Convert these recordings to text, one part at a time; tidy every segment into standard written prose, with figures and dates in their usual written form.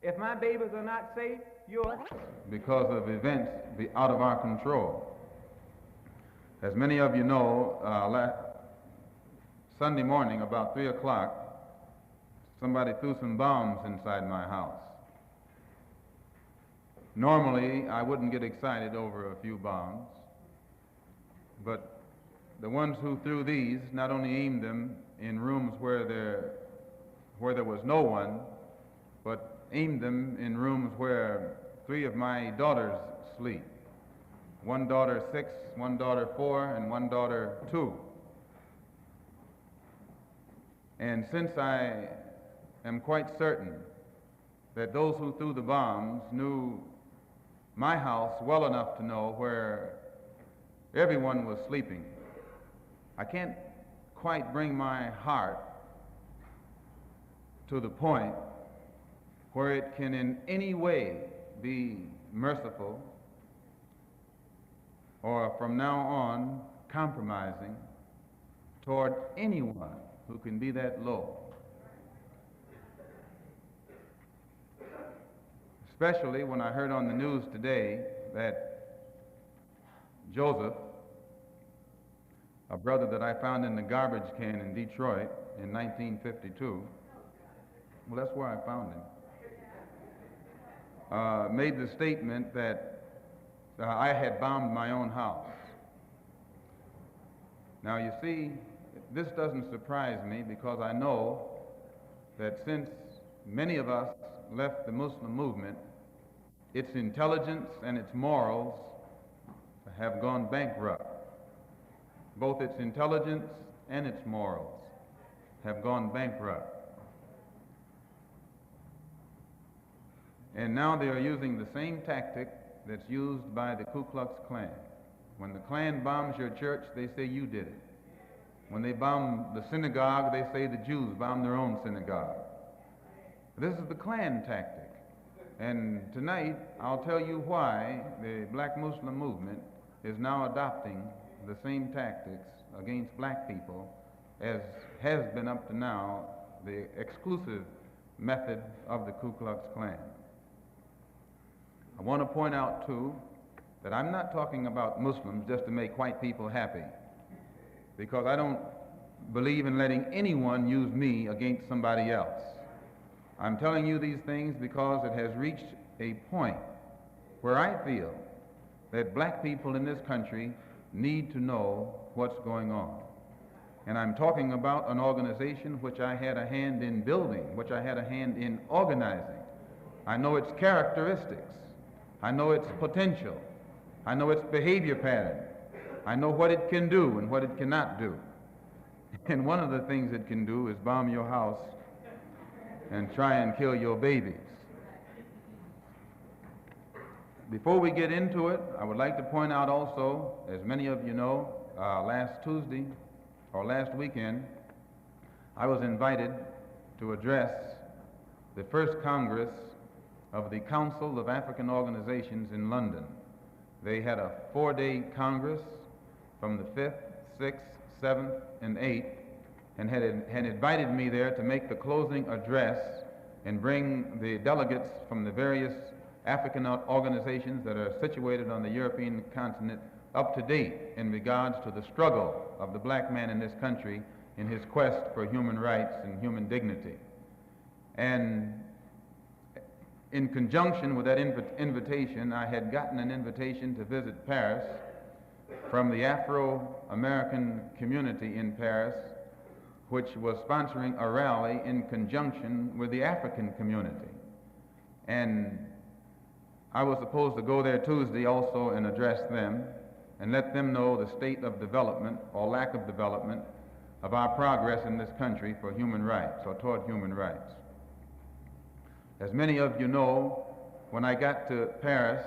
If my babies are not safe, yours. Because of events out of our control. As many of you know, Sunday morning about 3 o'clock, somebody threw some bombs inside my house. Normally, I wouldn't get excited over a few bombs, but the ones who threw these not only aimed them in rooms where there was no one, but aimed them in rooms where 3 of my daughters sleep. One daughter 6, one daughter 4, and one daughter 2. And since I am quite certain that those who threw the bombs knew my house well enough to know where everyone was sleeping, I can't quite bring my heart to the point where it can in any way be merciful or from now on compromising toward anyone who can be that low. Especially when I heard on the news today that Joseph, a brother that I found in the garbage can in Detroit in 1952, well, that's where I found him, made the statement that I had bombed my own house. Now, you see, this doesn't surprise me because I know that since many of us left the Muslim movement, its intelligence and its morals have gone bankrupt. Both its intelligence and its morals have gone bankrupt. And now they are using the same tactic that's used by the Ku Klux Klan. When the Klan bombs your church, they say you did it. When they bomb the synagogue, they say the Jews bombed their own synagogue. This is the Klan tactic. And tonight, I'll tell you why the black Muslim movement is now adopting the same tactics against black people as has been up to now the exclusive method of the Ku Klux Klan. I want to point out, too, that I'm not talking about Muslims just to make white people happy, because I don't believe in letting anyone use me against somebody else. I'm telling you these things because it has reached a point where I feel that black people in this country need to know what's going on. And I'm talking about an organization which I had a hand in building, which I had a hand in organizing. I know its characteristics. I know its potential. I know its behavior pattern. I know what it can do and what it cannot do. And one of the things it can do is bomb your house and try and kill your babies. Before we get into it, I would like to point out also, as many of you know, last Tuesday or last weekend, I was invited to address the first Congress of the Council of African Organizations in London. They had a 4-day Congress from the 5th, 6th, 7th, and 8th, and had invited me there to make the closing address and bring the delegates from the various African organizations that are situated on the European continent up to date in regards to the struggle of the black man in this country in his quest for human rights and human dignity. And in conjunction with that invitation, I had gotten an invitation to visit Paris from the Afro-American community in Paris, which was sponsoring a rally in conjunction with the African community. And I was supposed to go there Tuesday also and address them and let them know the state of development or lack of development of our progress in this country for human rights or toward human rights. As many of you know, when I got to Paris,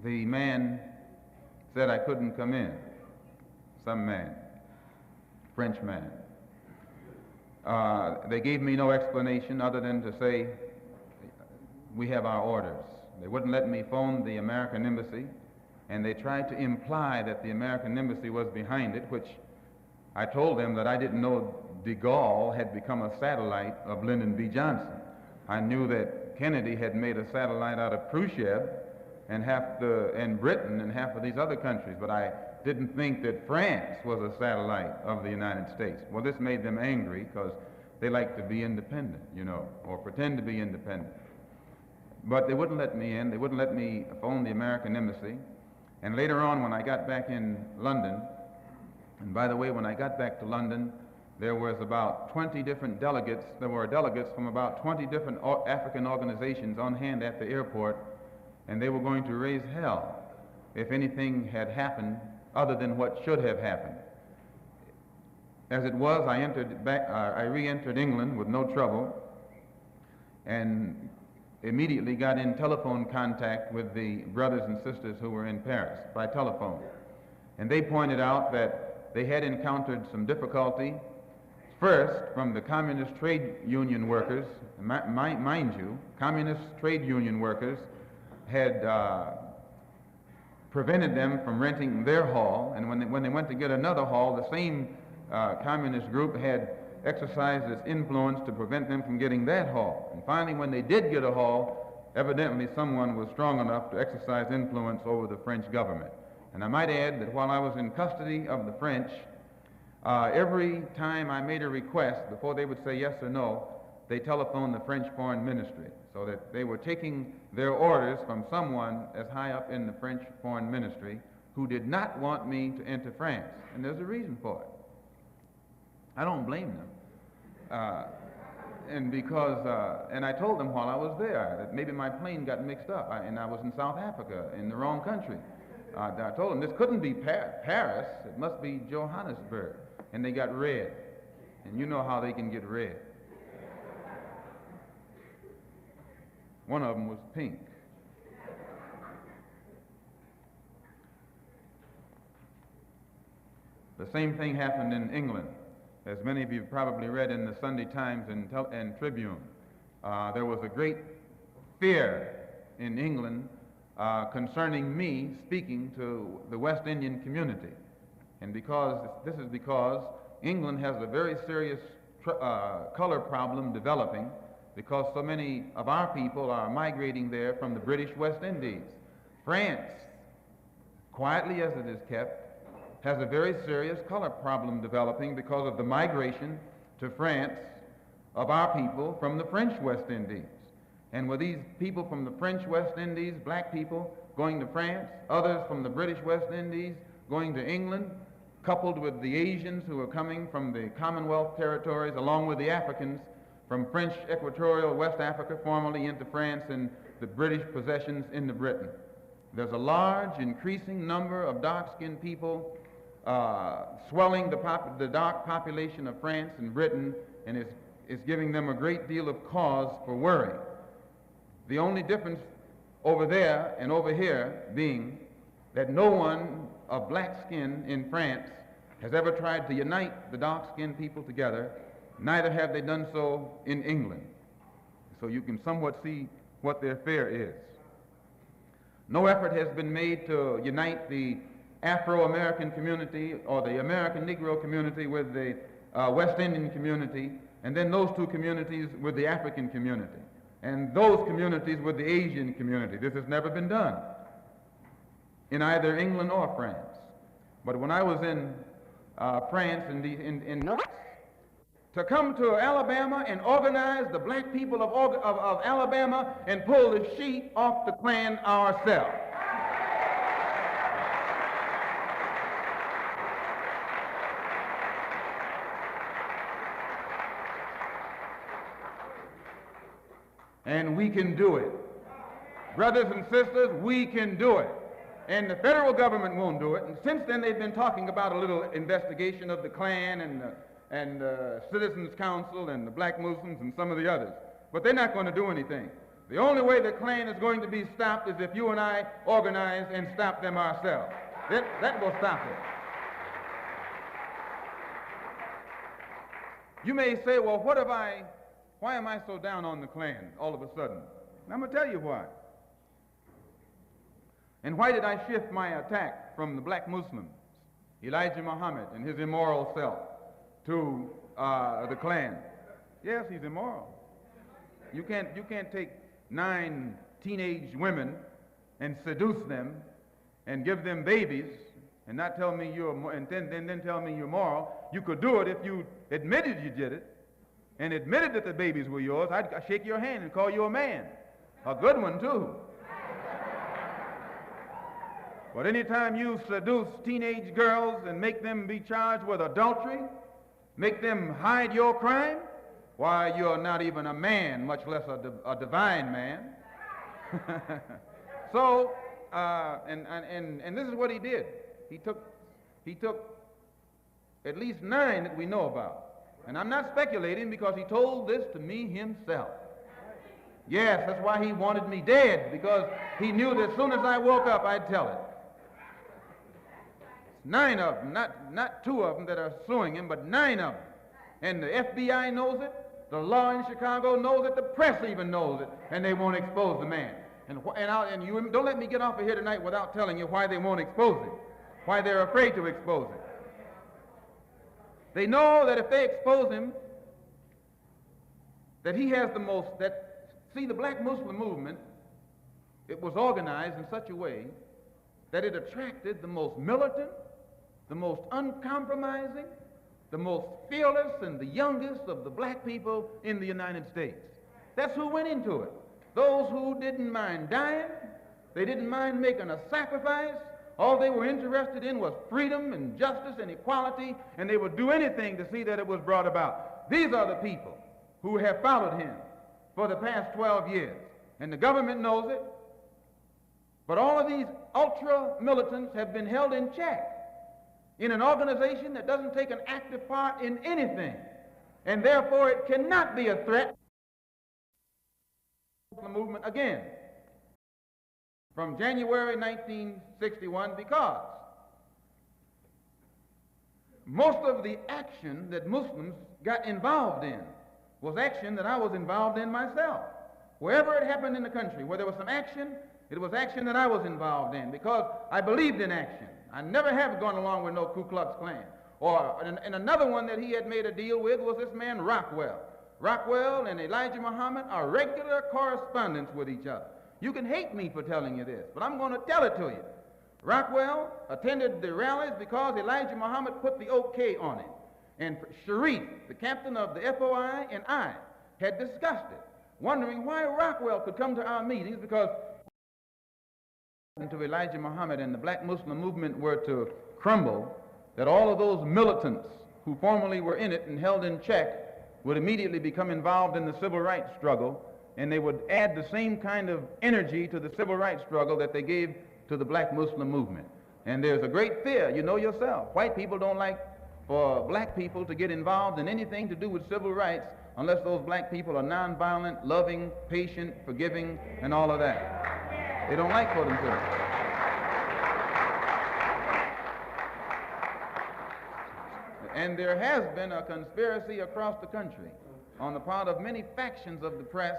the man said I couldn't come in. Some man, French man. They gave me no explanation other than to say, we have our orders. They wouldn't let me phone the American embassy, and they tried to imply that the American embassy was behind it, which I told them that I didn't know de Gaulle had become a satellite of Lyndon B. Johnson. I knew that Kennedy had made a satellite out of Khrushchev and Britain and half of these other countries, but I didn't think that France was a satellite of the United States. Well, this made them angry because they like to be independent, you know, or pretend to be independent. But they wouldn't let me in. They wouldn't let me phone the American embassy. And later on, when I got back in London, and by the way, when I got back to London, there was about 20 different delegates. There were delegates from about 20 different African organizations on hand at the airport, and they were going to raise hell if anything had happened other than what should have happened. As it was, I re-entered England with no trouble, and immediately got in telephone contact with the brothers and sisters who were in Paris by telephone. And they pointed out that they had encountered some difficulty, first from the communist trade union workers. Mind you, communist trade union workers had prevented them from renting their hall, and when they went to get another hall, the same communist group had exercised its influence to prevent them from getting that hall. And finally, when they did get a hall, evidently someone was strong enough to exercise influence over the French government. And I might add that while I was in custody of the French, every time I made a request, before they would say yes or no, they telephoned the French Foreign Ministry, so that they were taking their orders from someone as high up in the French Foreign Ministry who did not want me to enter France. And there's a reason for it. I don't blame them. And I told them while I was there that maybe my plane got mixed up, and I was in South Africa, in the wrong country. I told them this couldn't be Paris, it must be Johannesburg. And they got red. And you know how they can get red. One of them was pink. The same thing happened in England. As many of you probably read in the Sunday Times and Tribune, there was a great fear in England concerning me speaking to the West Indian community. And this is because England has a very serious color problem developing, because so many of our people are migrating there from the British West Indies. France, quietly as it is kept, has a very serious color problem developing because of the migration to France of our people from the French West Indies. And with these people from the French West Indies, black people, going to France, others from the British West Indies going to England, coupled with the Asians who are coming from the Commonwealth territories, along with the Africans from French Equatorial West Africa, formerly into France, and the British possessions into Britain. There's a large, increasing number of dark-skinned people swelling the dark population of France and Britain, and is giving them a great deal of cause for worry. The only difference over there and over here being that no one of black skin in France has ever tried to unite the dark-skinned people together, neither have they done so in England. So you can somewhat see what their fear is. No effort has been made to unite the Afro-American community or the American Negro community with the West Indian community, and then those two communities with the African community, and those communities with the Asian community. This has never been done in either England or France. But when I was in France, to come to Alabama and organize the black people of Alabama and pull the sheet off the Klan ourselves. And we can do it. Brothers and sisters, we can do it. And the federal government won't do it. And since then, they've been talking about a little investigation of the Klan and the Citizens Council and the black Muslims and some of the others. But they're not going to do anything. The only way the Klan is going to be stopped is if you and I organize and stop them ourselves. That will stop it. You may say, well, why am I so down on the Klan all of a sudden? And I'm going to tell you why. And why did I shift my attack from the black Muslims, Elijah Muhammad and his immoral self, to the Klan? Yes, he's immoral. You can't take 9 teenage women and seduce them and give them babies and not tell me and then tell me you're moral. You could do it if you admitted you did it and admitted that the babies were yours. I'd shake your hand and call you a man. A good one, too. But anytime you seduce teenage girls and make them be charged with adultery, make them hide your crime, why, you're not even a man, much less a divine man. So, and this is what he did. He took at least 9 that we know about. And I'm not speculating because he told this to me himself. Yes, that's why he wanted me dead, because he knew that as soon as I woke up, I'd tell it. 9 of them, not 2 of them that are suing him, but 9 of them. And the FBI knows it, the law in Chicago knows it, the press even knows it, and they won't expose the man. And you don't let me get off of here tonight without telling you why they won't expose him, why they're afraid to expose him. They know that if they expose him, that he has the most, see, the black Muslim movement, it was organized in such a way that it attracted the most militant, the most uncompromising, the most fearless, and the youngest of the black people in the United States. That's who went into it. Those who didn't mind dying, they didn't mind making a sacrifice. All they were interested in was freedom and justice and equality, and they would do anything to see that it was brought about. These are the people who have followed him for the past 12 years, and the government knows it. But all of these ultra-militants have been held in check in an organization that doesn't take an active part in anything, and therefore it cannot be a threat to the movement again from January 1961, because most of the action that Muslims got involved in was action that I was involved in myself. Wherever it happened in the country, where there was some action, it was action that I was involved in because I believed in action. I never have gone along with no Ku Klux Klan. And another one that he had made a deal with was this man Rockwell. Rockwell and Elijah Muhammad are regular correspondents with each other. You can hate me for telling you this, but I'm going to tell it to you. Rockwell attended the rallies because Elijah Muhammad put the OK on it. And Sharif, the captain of the FOI, and I had discussed it, wondering why Rockwell could come to our meetings, because to Elijah Muhammad and the black Muslim movement were to crumble, that all of those militants who formerly were in it and held in check would immediately become involved in the civil rights struggle, and they would add the same kind of energy to the civil rights struggle that they gave to the black Muslim movement. And there's a great fear, you know yourself. White people don't like for black people to get involved in anything to do with civil rights unless those black people are nonviolent, loving, patient, forgiving, and all of that. They don't like for them to. And there has been a conspiracy across the country on the part of many factions of the press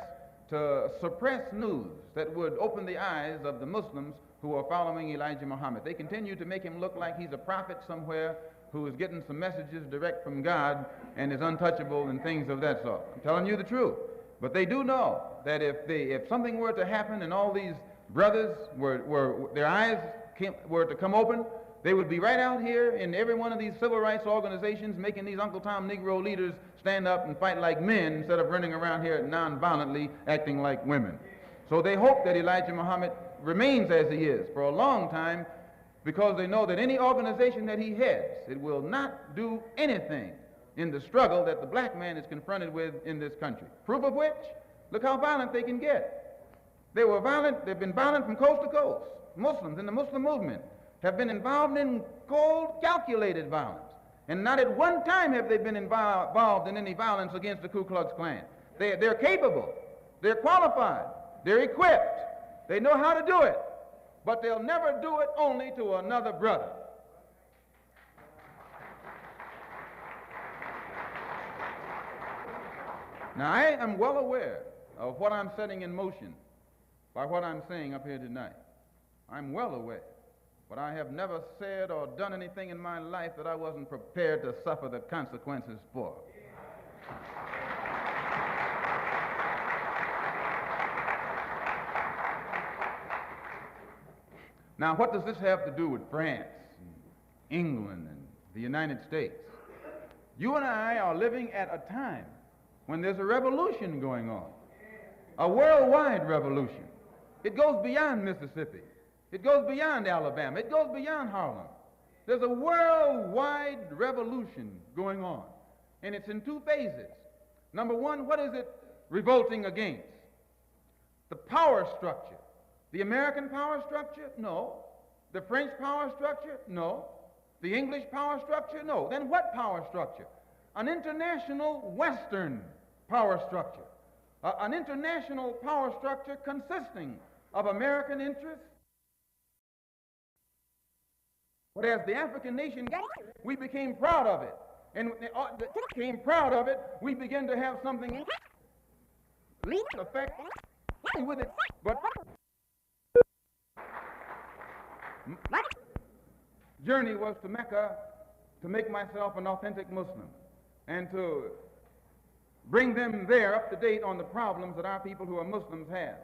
to suppress news that would open the eyes of the Muslims who are following Elijah Muhammad. They continue to make him look like he's a prophet somewhere who is getting some messages direct from God and is untouchable and things of that sort. I'm telling you the truth. But they do know that if something were to happen and all these brothers their eyes were to come open, they would be right out here in every one of these civil rights organizations making these Uncle Tom Negro leaders stand up and fight like men instead of running around here non-violently acting like women. So they hope that Elijah Muhammad remains as he is for a long time, because they know that any organization that he heads, it will not do anything in the struggle that the black man is confronted with in this country. Proof of which, look how violent they can get. They were violent, they've been violent from coast to coast. Muslims in the Muslim movement have been involved in cold, calculated violence. And not at one time have they been involved in any violence against the Ku Klux Klan. They're capable, they're qualified, they're equipped, they know how to do it, but they'll never do it only to another brother. Now, I am well aware of what I'm setting in motion by what I'm saying up here tonight. I'm well aware. But I have never said or done anything in my life that I wasn't prepared to suffer the consequences for. Now, what does this have to do with France, and England, and the United States? You and I are living at a time when there's a revolution going on, a worldwide revolution. It goes beyond Mississippi. It goes beyond Alabama. It goes beyond Harlem. There's a worldwide revolution going on, and it's in two phases. Number one, what is it revolting against? The power structure. The American power structure? No. The French power structure? No. The English power structure? No. Then what power structure? An international Western power structure. An international power structure consisting of American interests. But as the African nation got it, we became proud of it. And when they became proud of it, we began to have something effect with it. But my journey was to Mecca to make myself an authentic Muslim and to bring them there up to date on the problems that our people who are Muslims have.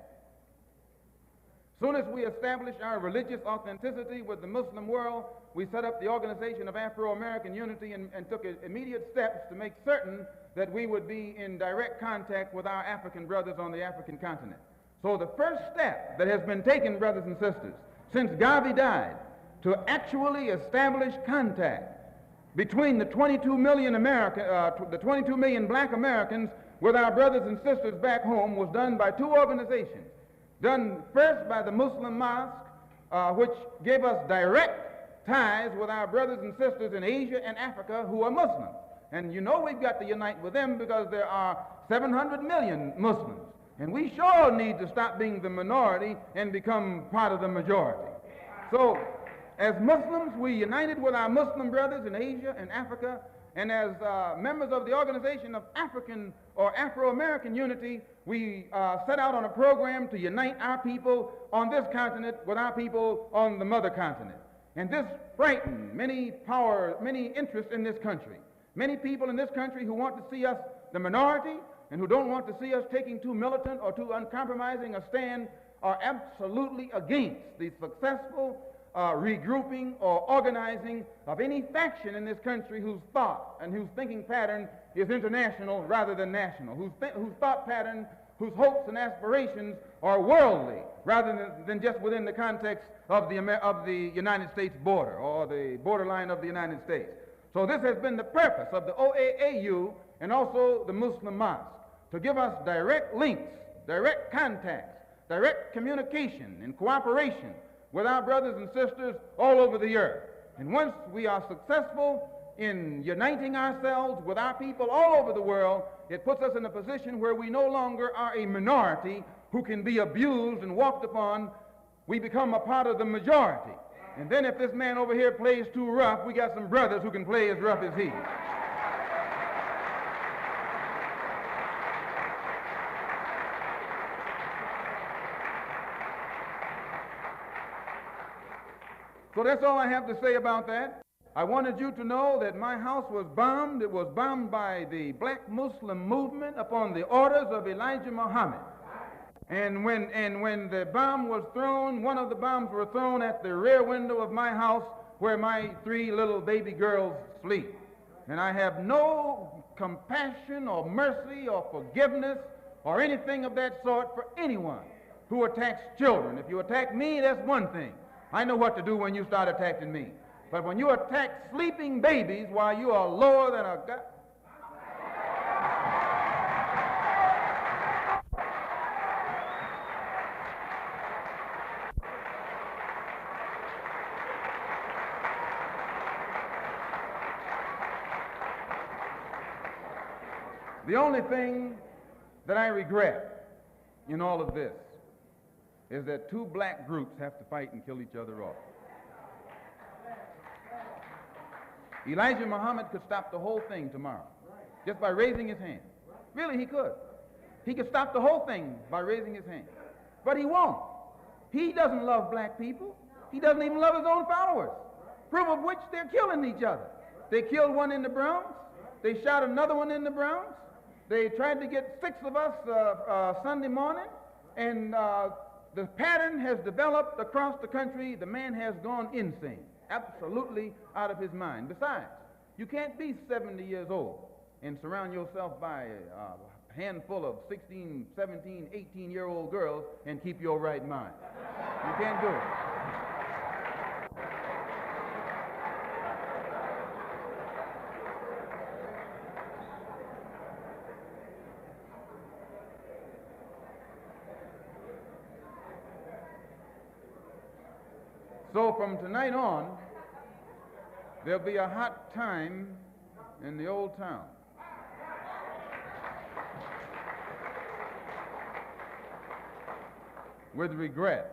Soon as we established our religious authenticity with the Muslim world, we set up the Organization of Afro-American Unity and took immediate steps to make certain that we would be in direct contact with our African brothers on the African continent. So the first step that has been taken, brothers and sisters, since Garvey died, to actually establish contact between the 22 million black Americans with our brothers and sisters back home was done by two organizations. Done first by the Muslim Mosque, which gave us direct ties with our brothers and sisters in Asia and Africa who are Muslims. And you know we've got to unite with them because there are 700 million Muslims. And we sure need to stop being the minority and become part of the majority. So, as Muslims, we united with our Muslim brothers in Asia and Africa, and as members of the Organization of African or Afro-American Unity, we set out on a program to unite our people on this continent with our people on the mother continent. And this frightened many interests in this country. Many people in this country who want to see us the minority and who don't want to see us taking too militant or too uncompromising a stand are absolutely against the successful regrouping or organizing of any faction in this country whose thought and whose thinking pattern is international rather than national, whose thought pattern, whose hopes and aspirations are worldly rather than just within the context of the United States border or the borderline of the United States. So this has been the purpose of the OAAU and also the Muslim Mosque, to give us direct links, direct contacts, direct communication and cooperation with our brothers and sisters all over the earth. And once we are successful in uniting ourselves with our people all over the world, it puts us in a position where we no longer are a minority who can be abused and walked upon. We become a part of the majority. And then if this man over here plays too rough, we got some brothers who can play as rough as he. So that's all I have to say about that. I wanted you to know that my house was bombed. It was bombed by the black Muslim movement upon the orders of Elijah Muhammad. And when the bomb was thrown, one of the bombs were thrown at the rear window of my house where my 3 little baby girls sleep. And I have no compassion or mercy or forgiveness or anything of that sort for anyone who attacks children. If you attack me, that's one thing. I know what to do when you start attacking me. But when you attack sleeping babies while you are lower than a guy... The only thing that I regret in all of this is that 2 black groups have to fight and kill each other off. Elijah Muhammad could stop the whole thing tomorrow just by raising his hand. Really, he could. He could stop the whole thing by raising his hand. But he won't. He doesn't love black people. He doesn't even love his own followers. Proof of which they're killing each other. They killed one in the Bronx. They shot another one in the Bronx. They tried to get 6 of us Sunday morning, and the pattern has developed across the country. The man has gone insane, absolutely out of his mind. Besides, you can't be 70 years old and surround yourself by a handful of 16, 17, 18-year-old girls and keep your right mind. You can't do it. So from tonight on, there'll be a hot time in the old town. With regret,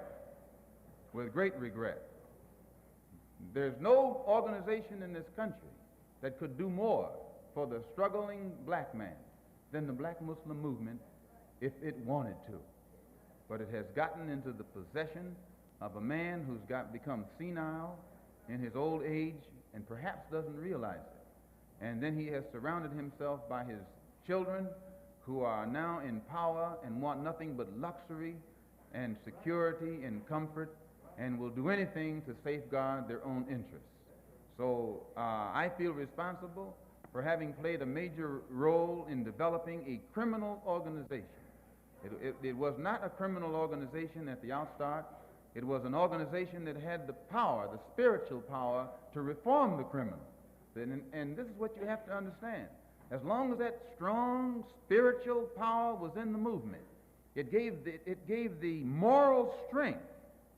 with great regret. There's no organization in this country that could do more for the struggling black man than the Black Muslim movement if it wanted to. But it has gotten into the possession of a man who's become senile in his old age and perhaps doesn't realize it. And then he has surrounded himself by his children who are now in power and want nothing but luxury and security and comfort and will do anything to safeguard their own interests. So I feel responsible for having played a major role in developing a criminal organization. It was not a criminal organization at the outstart. It was an organization that had the power, the spiritual power, to reform the criminal. And this is what you have to understand. As long as that strong spiritual power was in the movement, it gave the moral strength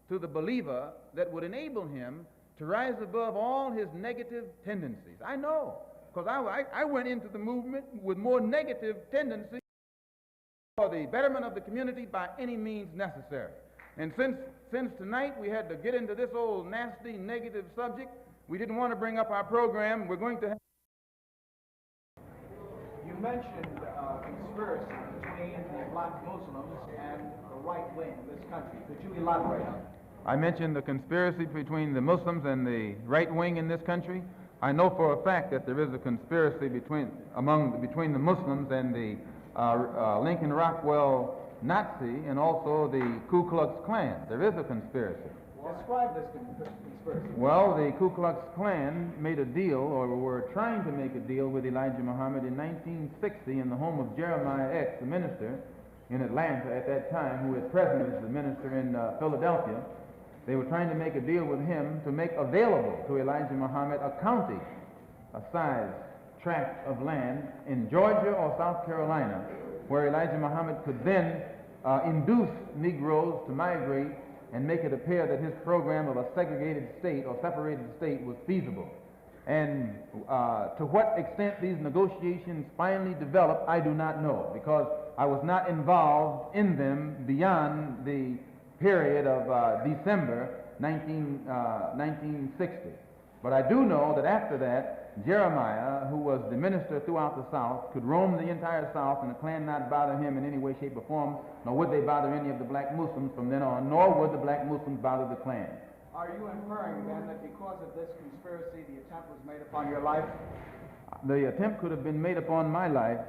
to the believer that would enable him to rise above all his negative tendencies. I know, because I went into the movement with more negative tendencies for the betterment of the community by any means necessary. And since tonight we had to get into this old nasty negative subject, we didn't want to bring up our program. We're going to have... You mentioned conspiracy between the black Muslims and the right wing in this country. Could you elaborate on it? I mentioned the conspiracy between the Muslims and the right wing in this country. I know for a fact that there is a conspiracy between the Muslims and the Lincoln Rockwell Nazi and also the Ku Klux Klan. There is a conspiracy. Describe this conspiracy. Well, the Ku Klux Klan made a deal, or were trying to make a deal with Elijah Muhammad in 1960 in the home of Jeremiah X, the minister in Atlanta at that time, who at present is the minister in Philadelphia. They were trying to make a deal with him to make available to Elijah Muhammad a county, a size tract of land in Georgia or South Carolina, where Elijah Muhammad could then induce Negroes to migrate and make it appear that his program of a segregated state or separated state was feasible. And to what extent these negotiations finally developed, I do not know, because I was not involved in them beyond the period of December 1960. But I do know that after that, Jeremiah, who was the minister throughout the South, could roam the entire South, and the Klan not bother him in any way, shape, or form, nor would they bother any of the black Muslims from then on, nor would the black Muslims bother the Klan. Are you inferring, then, that because of this conspiracy, the attempt was made upon your life? The attempt could have been made upon my life.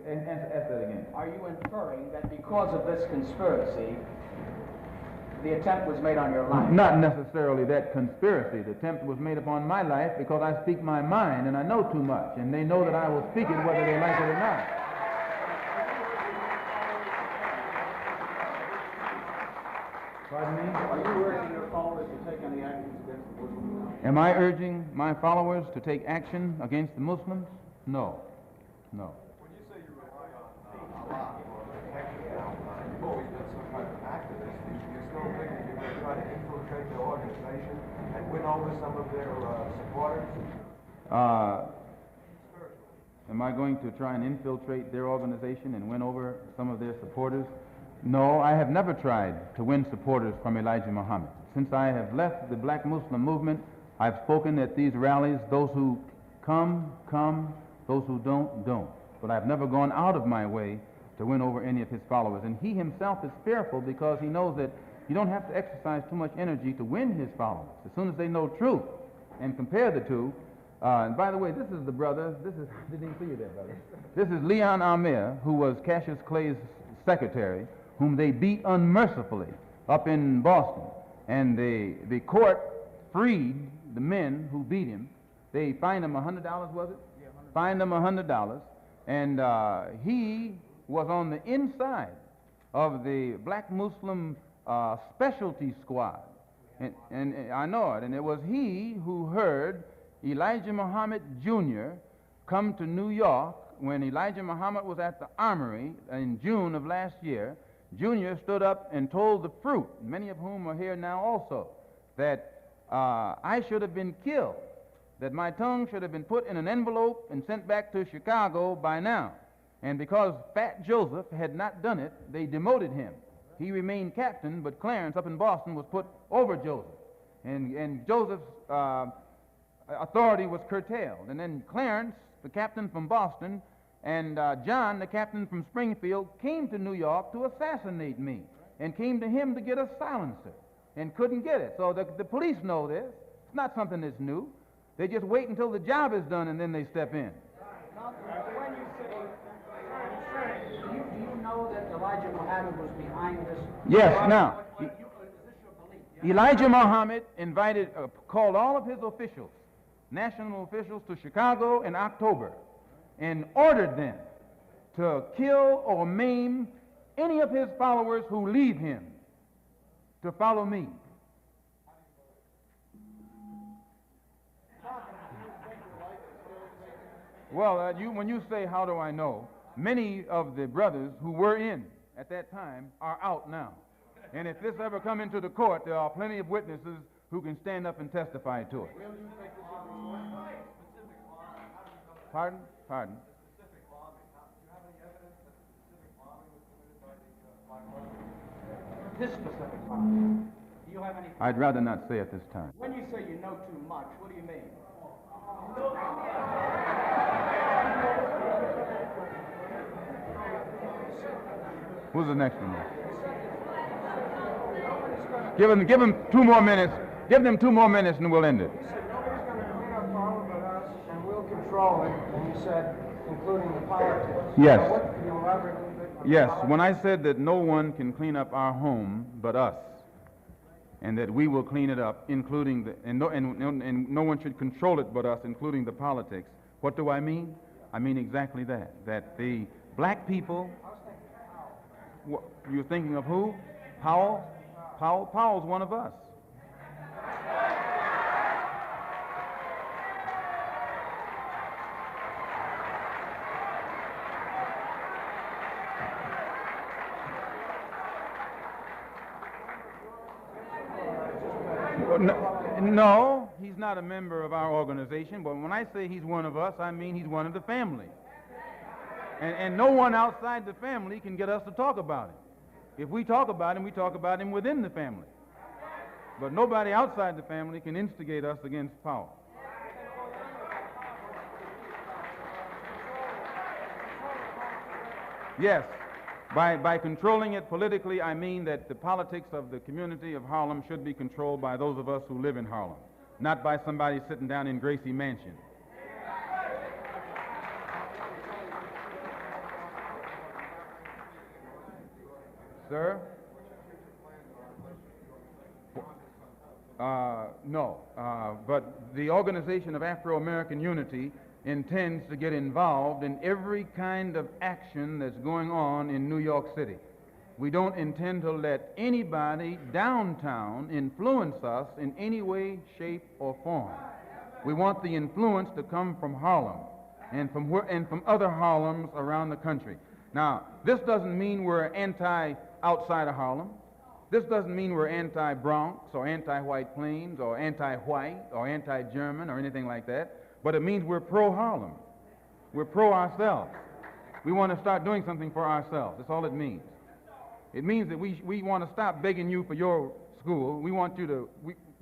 Ask that again. Are you inferring that because of this conspiracy, the attempt was made on your life? Not necessarily that conspiracy. The attempt was made upon my life because I speak my mind and I know too much, and they know that I will speak it whether they like it or not. Pardon me? Are you urging your followers to take any actions against the Muslims? Am I urging my followers to take action against the Muslims? No. No. When you say you rely on Allah or protection, you've always been some kind of activist. Do you still think that you're going to try to infiltrate their organization and win over some of their supporters? Am I going to try and infiltrate their organization and win over some of their supporters? No, I have never tried to win supporters from Elijah Muhammad. Since I have left the black Muslim movement, I've spoken at these rallies. Those who come, come. Those who don't, don't. But I've never gone out of my way to win over any of his followers. And he himself is fearful because he knows that you don't have to exercise too much energy to win his followers. As soon as they know truth and compare the two, and by the way, this is the brother, I didn't even see you there, brother. This is Leon Amir, who was Cassius Clay's secretary, whom they beat unmercifully up in Boston. And the court freed the men who beat him. They fined him $100, was it? Yeah, $100. Fined him $100. And he was on the inside of the black Muslim specialty squad. And I know it. And it was he who heard Elijah Muhammad Jr. come to New York when Elijah Muhammad was at the Armory in June of last year. Jr. stood up and told the fruit, many of whom are here now also, that I should have been killed, that my tongue should have been put in an envelope and sent back to Chicago by now. And because Fat Joseph had not done it, they demoted him. He remained captain, but Clarence up in Boston was put over Joseph. And Joseph's authority was curtailed. And then Clarence, the captain from Boston, and John, the captain from Springfield, came to New York to assassinate me and came to him to get a silencer and couldn't get it. So the police know this. It's not something that's new. They just wait until the job is done and then they step in. Now, when you say, do you know that Elijah Muhammad was behind this? Yes, now, Elijah Muhammad called all of his officials, national officials, to Chicago in October and ordered them to kill or maim any of his followers who leave him to follow me. Well, when you say, how do I know, many of the brothers who were in at that time are out now. And if this ever come into the court, there are plenty of witnesses who can stand up and testify to it. Pardon? Pardon? This specific bombing. Do you have any? I'd rather not say at this time. When you say you know too much, what do you mean? Who's the next one? Give them 2 more minutes. Give them 2 more minutes and we'll end it. You said nobody's going to clean up Harlem but us, and we'll control it. And you said, including the politics. Yes. Now, can you elaborate a little bit? Yes, when I said that no one can clean up our home but us, and that we will clean it up, including and no one should control it but us, including the politics, what do I mean? I mean exactly that. That the black people. You're thinking of who? Powell? Powell's one of us. No, he's not a member of our organization, but when I say he's one of us, I mean he's one of the family. And no one outside the family can get us to talk about him. If we talk about him, we talk about him within the family. But nobody outside the family can instigate us against Powell. Yes, by controlling it politically, I mean that the politics of the community of Harlem should be controlled by those of us who live in Harlem, not by somebody sitting down in Gracie Mansion. Sir? No, but the Organization of Afro-American Unity intends to get involved in every kind of action that's going on in New York City. We don't intend to let anybody downtown influence us in any way, shape, or form. We want the influence to come from Harlem and from other Harlems around the country. Now, this doesn't mean we're anti-outside of Harlem. This doesn't mean we're anti-Bronx or anti-White Plains or anti-white or anti-German or anything like that, but it means we're pro-Harlem. We're pro-ourselves. We want to start doing something for ourselves. That's all it means. It means that we want to stop begging you for your school. We want you to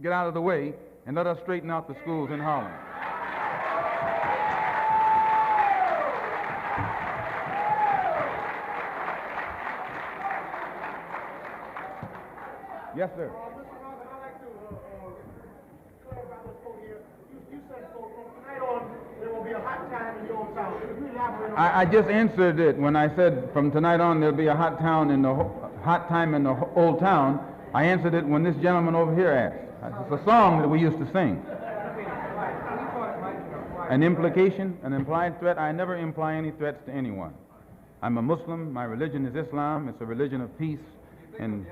get out of the way and let us straighten out the schools in Harlem. Yes, sir. I'd like to clarify this quote here. You said, from tonight on, there will be a hot time in your old town. Could you elaborate on that? I just answered it when I said from tonight on there'll be a hot time in the old town. I answered it when this gentleman over here asked. It's a song that we used to sing. An implication, an implied threat. I never imply any threats to anyone. I'm a Muslim. My religion is Islam. It's a religion of peace. And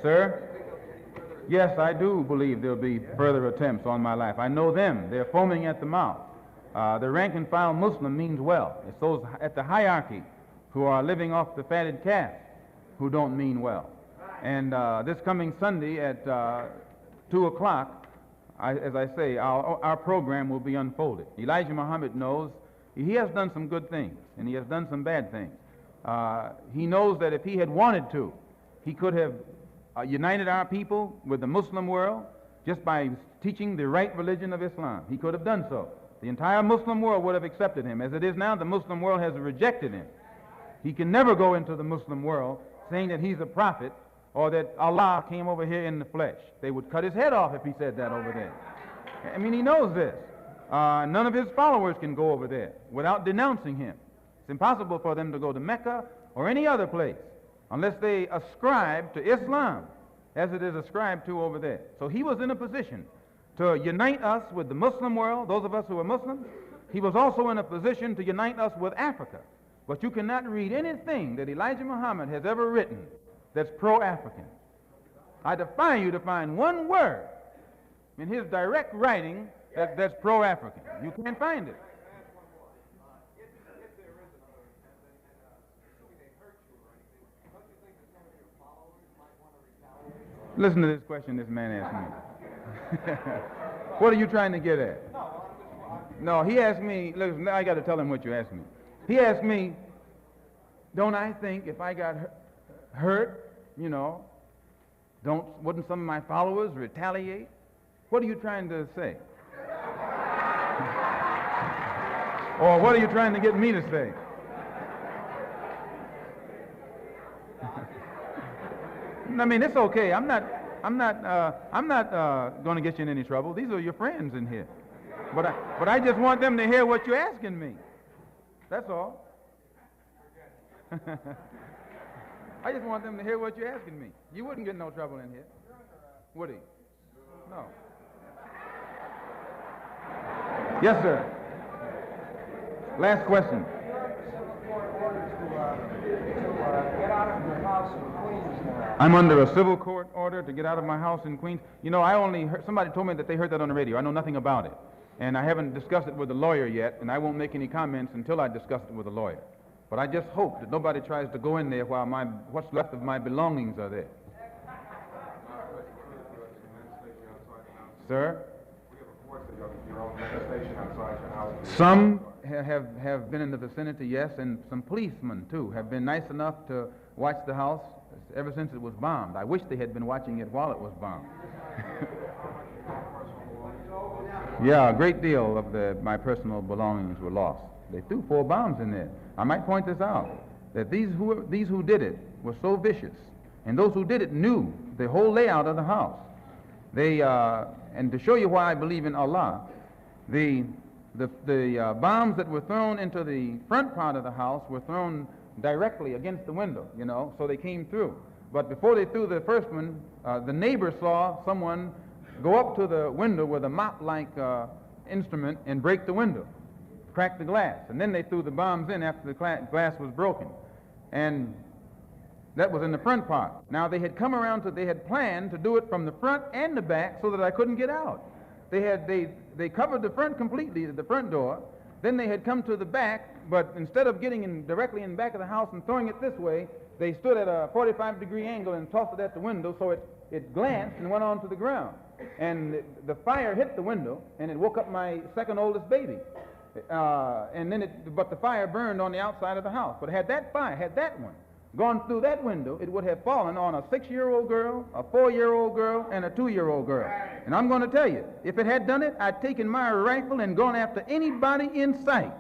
sir, yes, I do believe there'll be further attempts on my life. I know them. They're foaming at the mouth. The rank and file Muslim means well. It's those at the hierarchy who are living off the fatted calf who don't mean well. And this coming Sunday at 2 o'clock, as I say, our program will be unfolded. Elijah Muhammad knows he has done some good things, and he has done some bad things. He knows that if he had wanted to, he could have united our people with the Muslim world just by teaching the right religion of Islam. He could have done so. The entire Muslim world would have accepted him. As it is now, the Muslim world has rejected him. He can never go into the Muslim world saying that he's a prophet or that Allah came over here in the flesh. They would cut his head off if he said that over there. I mean, he knows this. None of his followers can go over there without denouncing him. It's impossible for them to go to Mecca or any other place unless they ascribe to Islam as it is ascribed to over there. So he was in a position to unite us with the Muslim world, those of us who are Muslims. He was also in a position to unite us with Africa. But you cannot read anything that Elijah Muhammad has ever written that's pro-African. I defy you to find one word in his direct writing that's pro-African. You can't find it. Listen to this question this man asked me. What are you trying to get at? No, he asked me, listen, I got to tell him what you asked me. He asked me, don't I think if I got hurt, you know, wouldn't some of my followers retaliate? What are you trying to say? Or what are you trying to get me to say? I mean, it's okay. I'm not going to get you in any trouble. These are your friends in here. But I just want them to hear what you're asking me. That's all. I just want them to hear what you're asking me. You wouldn't get no trouble in here, would he? No. Yes, sir. Last question. I'm under a civil court order to get out of my house in Queens. You know, I only heard, somebody told me that they heard that on the radio. I know nothing about it. And I haven't discussed it with a lawyer yet, and I won't make any comments until I discuss it with a lawyer. But I just hope that nobody tries to go in there while what's left of my belongings are there. Sir? Some have been in the vicinity, yes, and some policemen, too, have been nice enough to watch the house ever since it was bombed. I wish they had been watching it while it was bombed. Yeah, a great deal of my personal belongings were lost. They threw 4 bombs in there. I might point this out, that these who did it were so vicious, and those who did it knew the whole layout of the house. And to show you why I believe in Allah, the bombs that were thrown into the front part of the house were thrown directly against the window, you know, so they came through. But before they threw the first one, the neighbor saw someone go up to the window with a mop-like instrument and break the window, crack the glass. And then they threw the bombs in after the glass was broken. And that was in the front part. Now they had come around they had planned to do it from the front and the back so that I couldn't get out. They covered the front completely, the front door. Then they had come to the back, but instead of getting directly in the back of the house and throwing it this way, they stood at a 45-degree angle and tossed it at the window, so it glanced and went onto the ground. And the fire hit the window, and it woke up my second oldest baby. But the fire burned on the outside of the house. But had that one gone through that window, it would have fallen on a 6-year-old girl, a 4-year-old girl, and a 2-year-old girl. And I'm going to tell you, if it had done it, I'd taken my rifle and gone after anybody in sight.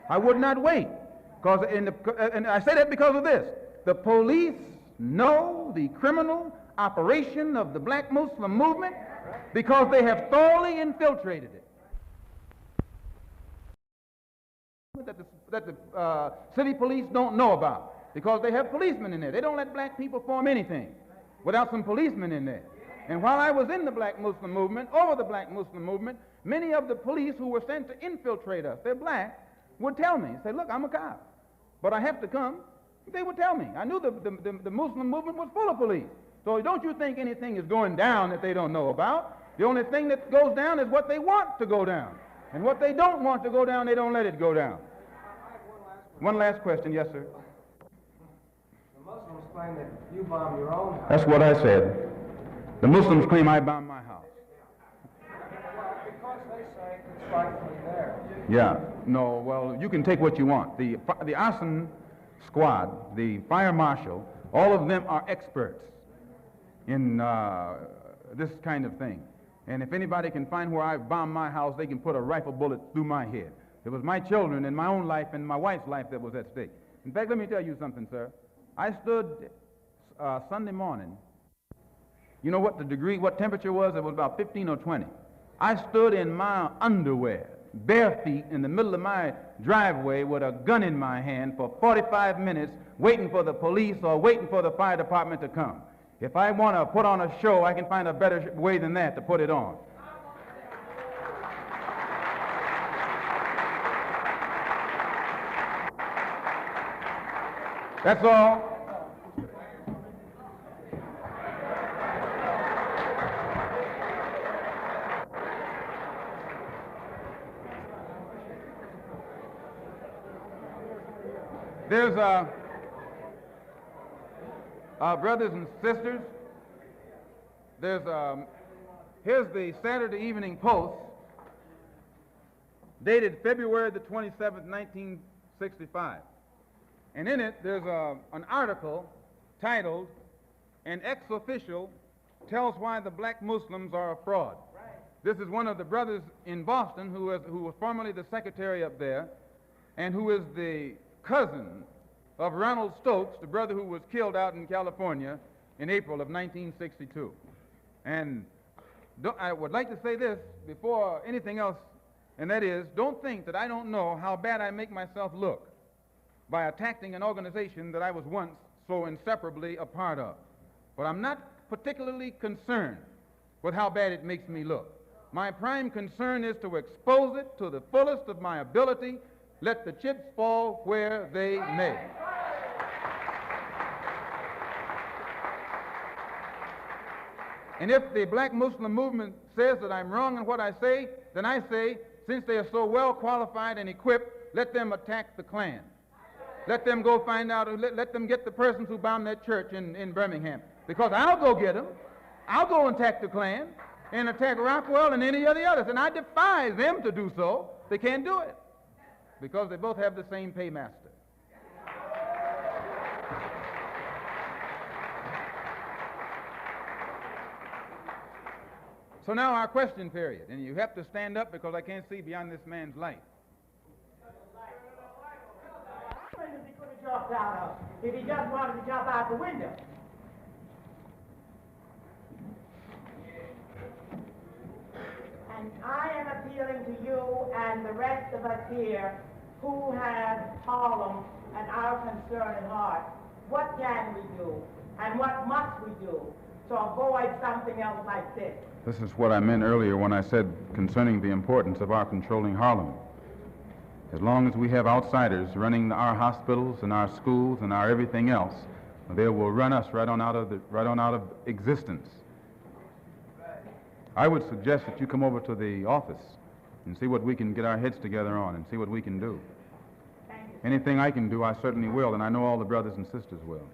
I would not wait. And I say that because of this. The police know the criminal operation of the black Muslim movement because they have thoroughly infiltrated it. That the city police don't know about. because they have policemen in there. They don't let black people form anything without some policemen in there. And while I was in the black Muslim movement, over the black Muslim movement, many of the police who were sent to infiltrate us, they're black, would tell me, say, look, I'm a cop, but I have to come. They would tell me. I knew the Muslim movement was full of police. So don't you think anything is going down that they don't know about. The only thing that goes down is what they want to go down. And what they don't want to go down, they don't let it go down. One last question. Yes, sir. The Muslims claim that you bombed your own house. That's what I said. The Muslims claim I bombed my house. Well, because they say it's rightfully there. Yeah. No, well, you can take what you want. The arson squad, the fire marshal, all of them are experts in this kind of thing. And if anybody can find where I bombed my house, they can put a rifle bullet through my head. It was my children and my own life and my wife's life that was at stake. In fact, let me tell you something, sir. I stood Sunday morning. You know what temperature was? It was about 15 or 20. I stood in my underwear, bare feet, in the middle of my driveway with a gun in my hand for 45 minutes waiting for the police or waiting for the fire department to come. If I want to put on a show, I can find a better way than that to put it on. That's all. There's brothers and sisters, here's the Saturday Evening Post, dated February the 27th, 1965. And in it, there's an article titled, "An Ex-Official Tells Why the Black Muslims Are a Fraud." This is one of the brothers in Boston who was formerly the secretary up there and who is the cousin of Ronald Stokes, the brother who was killed out in California in April of 1962. And I would like to say this before anything else, and that is, don't think that I don't know how bad I make myself look by attacking an organization that I was once so inseparably a part of. But I'm not particularly concerned with how bad it makes me look. My prime concern is to expose it to the fullest of my ability. Let the chips fall where they may. And if the black Muslim movement says that I'm wrong in what I say, then I say, since they are so well qualified and equipped, let them attack the Klan. Let them go find out, let them get the persons who bombed that church in Birmingham. Because I'll go get them. I'll go and attack the Klan and attack Rockwell and any of the others. And I defy them to do so. They can't do it because they both have the same paymaster. So now our question period, and you have to stand up because I can't see beyond this man's light. He could have jumped out of if he just wanted to jump out the window. And I am appealing to you and the rest of us here who have Harlem and our concern at heart. What can we do? And what must we do to avoid something else like this? This is what I meant earlier when I said concerning the importance of our controlling Harlem. As long as we have outsiders running our hospitals and our schools and our everything else, they will run us right on out of existence. I would suggest that you come over to the office and see what we can get our heads together on and see what we can do. Anything I can do, I certainly will, and I know all the brothers and sisters will.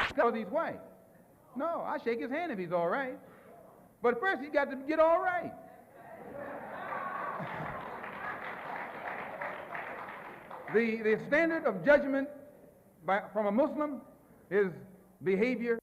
Because he's white. No, I shake his hand if he's all right. But first he's got to get all right. The standard of judgment from a Muslim is behavior